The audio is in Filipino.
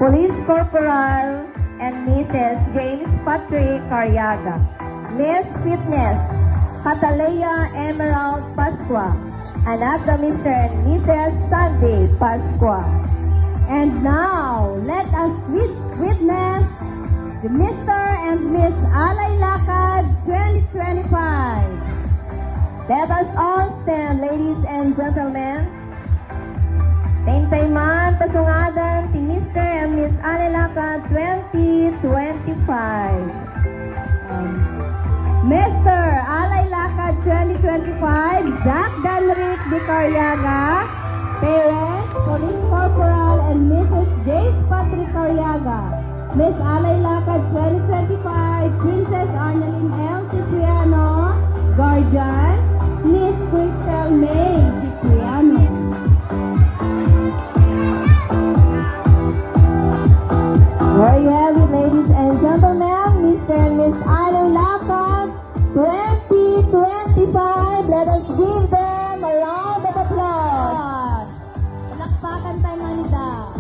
Police Corporal and Mrs. James Patrick Carriaga. Miss Fitness, Catalea Emerald Pasqua. Anak na Mr. and Mrs. Sandy Pasqua. And now, let us witness the Mr. and Miss Alay Lakad 2025. Let us all stand, ladies and gentlemen. Tayman pasungadan ti Mr. and Miss Alay Lakad 2025. Mr. Alay Lakad 2025, Jack Danrick de Carriaga, parents, Police Corporal and Mrs. James Patrick Carriaga. Miss Alay Lakad 2025, Princess Arnalyn L. Cipriano, guardian, Miss Crystal May Cipriano. There you have it, ladies and gentlemen, Mr. and Miss Alay Lakad 2025. Let us give them a round of applause. Palakpakan tayo, Manida.